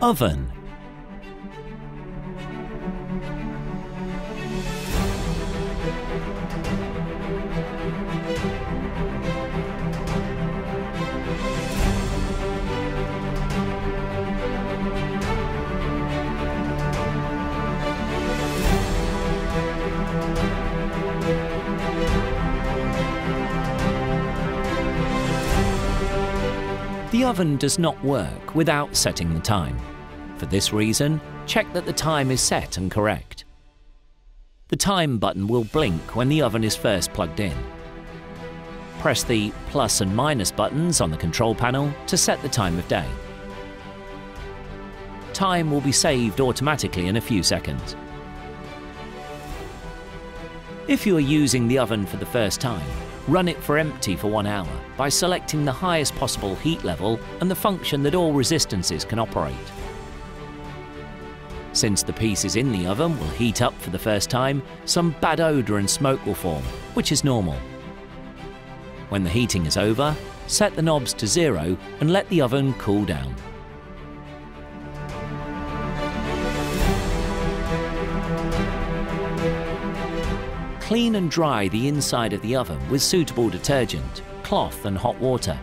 Oven. The oven does not work without setting the time. For this reason, check that the time is set and correct. The time button will blink when the oven is first plugged in. Press the plus and minus buttons on the control panel to set the time of day. Time will be saved automatically in a few seconds. If you are using the oven for the first time, run it for empty for 1 hour by selecting the highest possible heat level and the function that all resistances can operate. Since the pieces in the oven will heat up for the first time, some bad odour and smoke will form, which is normal. When the heating is over, set the knobs to 0 and let the oven cool down. Clean and dry the inside of the oven with suitable detergent, cloth and hot water.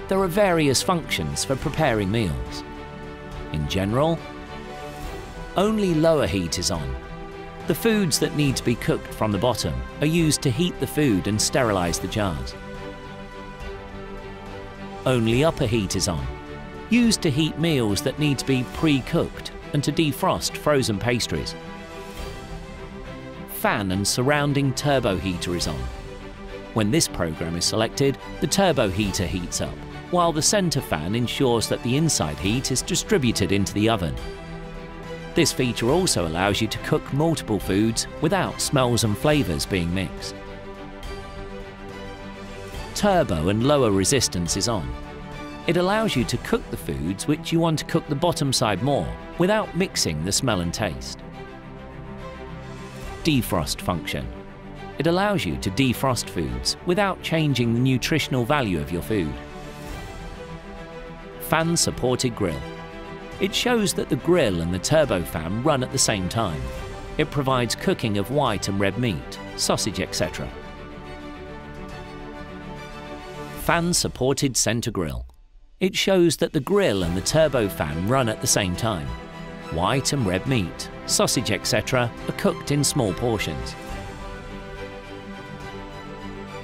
There are various functions for preparing meals. In general, only lower heat is on. The foods that need to be cooked from the bottom are used to heat the food and sterilize the jars. Only upper heat is on, used to heat meals that need to be pre-cooked and to defrost frozen pastries. Fan and surrounding turbo heater is on. When this program is selected, the turbo heater heats up, while the center fan ensures that the inside heat is distributed into the oven. This feature also allows you to cook multiple foods without smells and flavors being mixed. Turbo and lower resistance is on. It allows you to cook the foods which you want to cook the bottom side more without mixing the smell and taste. Defrost function. It allows you to defrost foods without changing the nutritional value of your food. Fan-supported grill. It shows that the grill and the turbofan run at the same time. It provides cooking of white and red meat, sausage, etc. Fan-supported center grill. It shows that the grill and the turbofan run at the same time. White and red meat, sausage, etc. are cooked in small portions.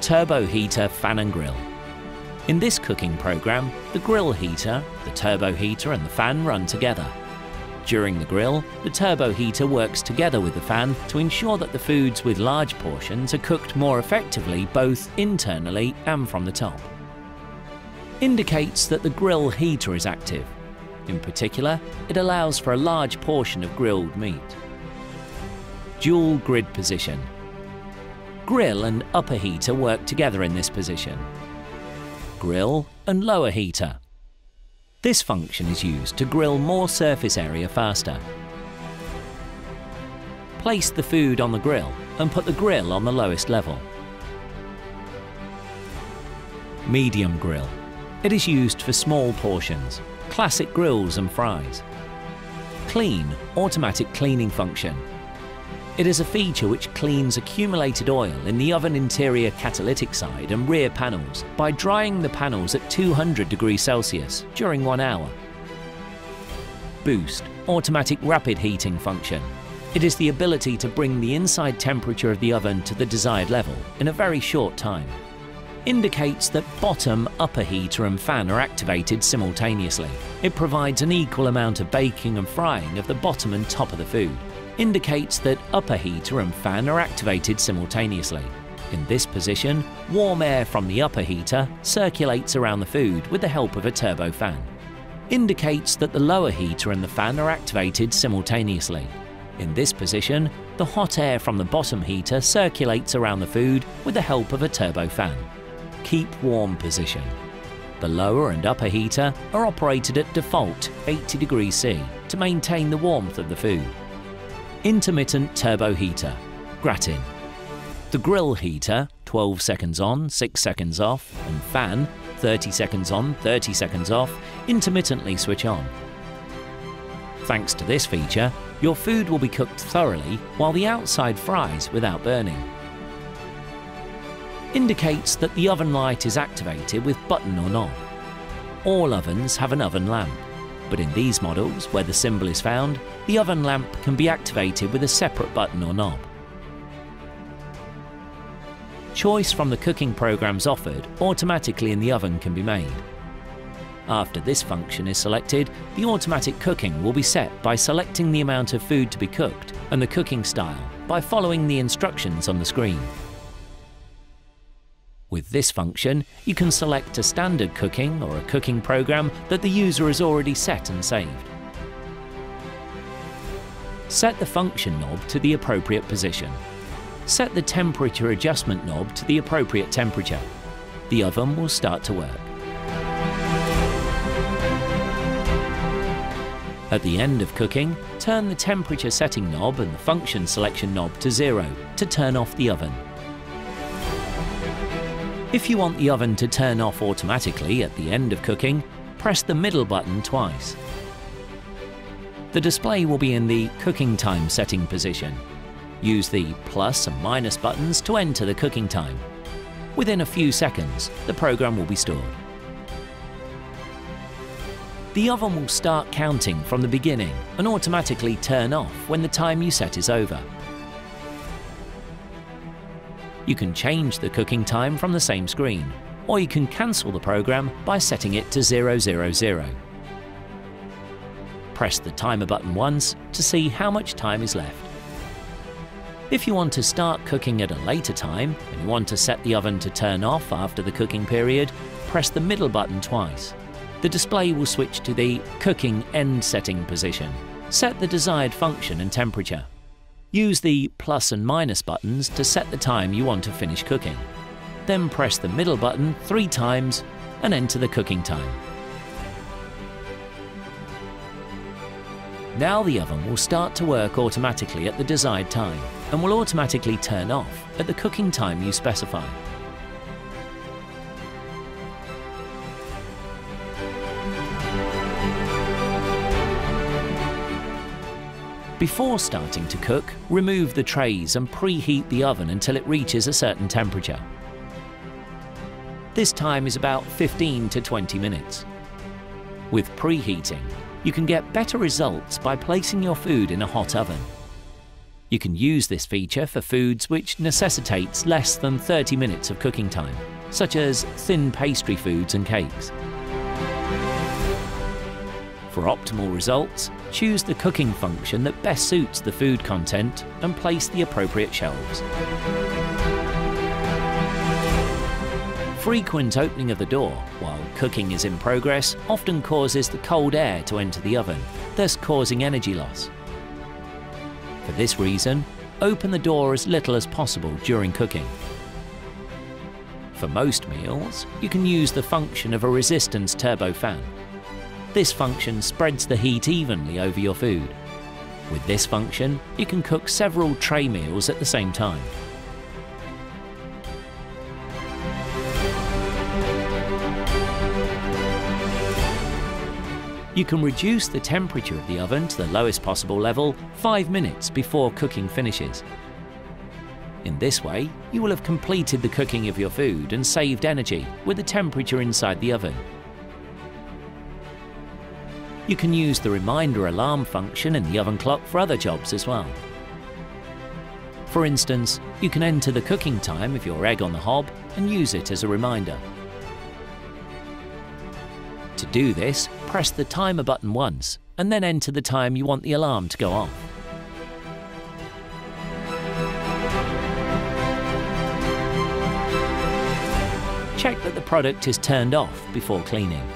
Turbo heater, fan and grill. In this cooking program, the grill heater, the turbo heater and the fan run together. During the grill, the turbo heater works together with the fan to ensure that the foods with large portions are cooked more effectively both internally and from the top. Indicates that the grill heater is active. In particular, it allows for a large portion of grilled meat. Dual grid position. Grill and upper heater work together in this position. Grill and lower heater. This function is used to grill more surface area faster. Place the food on the grill and put the grill on the lowest level. Medium grill. It is used for small portions, classic grills and fries. Clean, automatic cleaning function. It is a feature which cleans accumulated oil in the oven interior catalytic side and rear panels by drying the panels at 200 degrees Celsius during 1 hour. Boost, automatic rapid heating function. It is the ability to bring the inside temperature of the oven to the desired level in a very short time. Indicates that bottom, upper heater and fan are activated simultaneously. It provides an equal amount of baking and frying of the bottom and top of the food. Indicates that upper heater and fan are activated simultaneously. In this position, warm air from the upper heater circulates around the food with the help of a turbo fan. Indicates that the lower heater and the fan are activated simultaneously. In this position, the hot air from the bottom heater circulates around the food with the help of a turbo fan. Keep warm position. The lower and upper heater are operated at default 80 degrees C to maintain the warmth of the food. Intermittent turbo heater, Gratin. The grill heater, 12 seconds on, 6 seconds off, and fan, 30 seconds on, 30 seconds off, intermittently switch on. Thanks to this feature, your food will be cooked thoroughly while the outside fries without burning. Indicates that the oven light is activated with button or knob. All ovens have an oven lamp, but in these models, where the symbol is found, the oven lamp can be activated with a separate button or knob. Choice from the cooking programs offered automatically in the oven can be made. After this function is selected, the automatic cooking will be set by selecting the amount of food to be cooked and the cooking style by following the instructions on the screen. With this function, you can select a standard cooking or a cooking program that the user has already set and saved. Set the function knob to the appropriate position. Set the temperature adjustment knob to the appropriate temperature. The oven will start to work. At the end of cooking, turn the temperature setting knob and the function selection knob to 0 to turn off the oven. If you want the oven to turn off automatically at the end of cooking, press the middle button twice. The display will be in the cooking time setting position. Use the plus and minus buttons to enter the cooking time. Within a few seconds, the program will be stored. The oven will start counting from the beginning and automatically turn off when the time you set is over. You can change the cooking time from the same screen, or you can cancel the program by setting it to 000. Press the timer button once to see how much time is left. If you want to start cooking at a later time and you want to set the oven to turn off after the cooking period, press the middle button twice. The display will switch to the cooking end setting position. Set the desired function and temperature. Use the plus and minus buttons to set the time you want to finish cooking. Then press the middle button 3 times and enter the cooking time. Now the oven will start to work automatically at the desired time and will automatically turn off at the cooking time you specify. Before starting to cook, remove the trays and preheat the oven until it reaches a certain temperature. This time is about 15 to 20 minutes. With preheating, you can get better results by placing your food in a hot oven. You can use this feature for foods which necessitates less than 30 minutes of cooking time, such as thin pastry foods and cakes. For optimal results, choose the cooking function that best suits the food content and place the appropriate shelves. Frequent opening of the door while cooking is in progress often causes the cold air to enter the oven, thus causing energy loss. For this reason, open the door as little as possible during cooking. For most meals, you can use the function of a resistance turbo fan. This function spreads the heat evenly over your food. With this function, you can cook several tray meals at the same time. You can reduce the temperature of the oven to the lowest possible level 5 minutes before cooking finishes. In this way, you will have completed the cooking of your food and saved energy with the temperature inside the oven. You can use the reminder alarm function in the oven clock for other jobs as well. For instance, you can enter the cooking time of your egg on the hob and use it as a reminder. To do this, press the timer button once and then enter the time you want the alarm to go off. Check that the product is turned off before cleaning.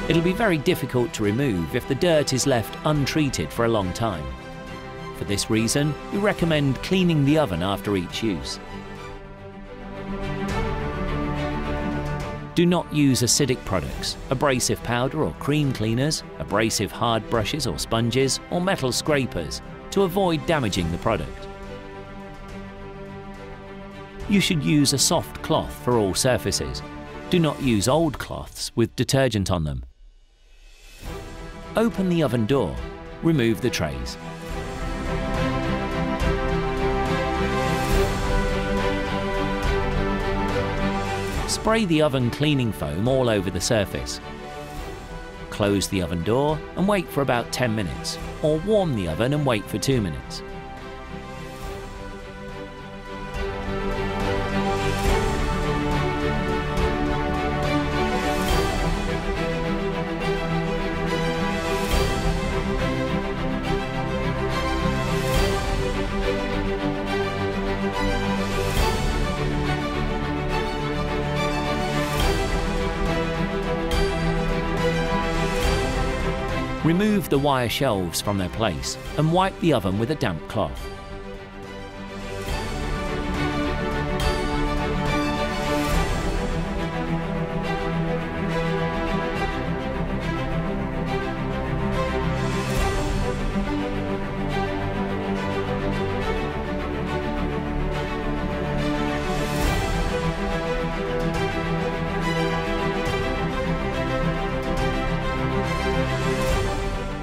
It'll be very difficult to remove if the dirt is left untreated for a long time. For this reason, we recommend cleaning the oven after each use. Do not use acidic products, abrasive powder or cream cleaners, abrasive hard brushes or sponges, or metal scrapers to avoid damaging the product. You should use a soft cloth for all surfaces. Do not use old cloths with detergent on them. Open the oven door. Remove the trays. Spray the oven cleaning foam all over the surface. Close the oven door and wait for about 10 minutes, or warm the oven and wait for 2 minutes. Remove the wire shelves from their place and wipe the oven with a damp cloth.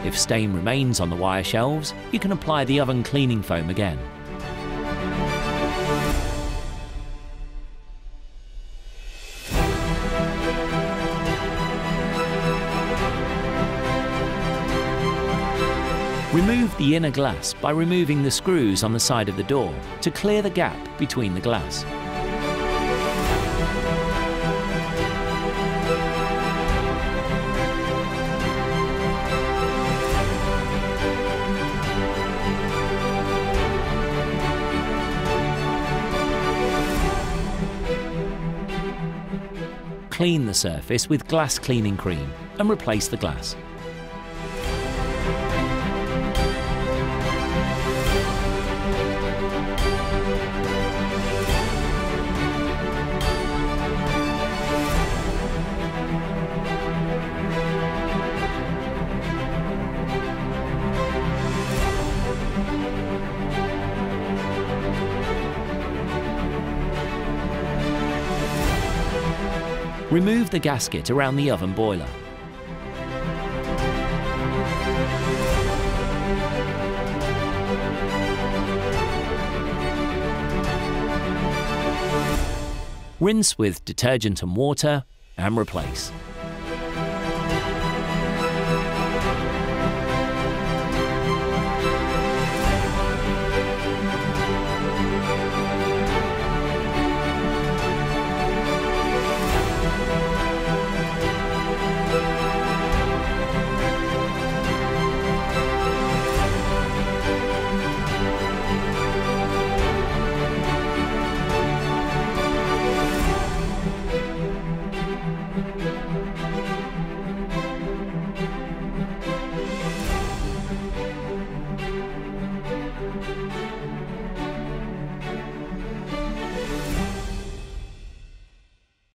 If stain remains on the wire shelves, you can apply the oven cleaning foam again. Remove the inner glass by removing the screws on the side of the door to clear the gap between the glass. Clean the surface with glass cleaning cream and replace the glass. Remove the gasket around the oven boiler. Rinse with detergent and water and replace.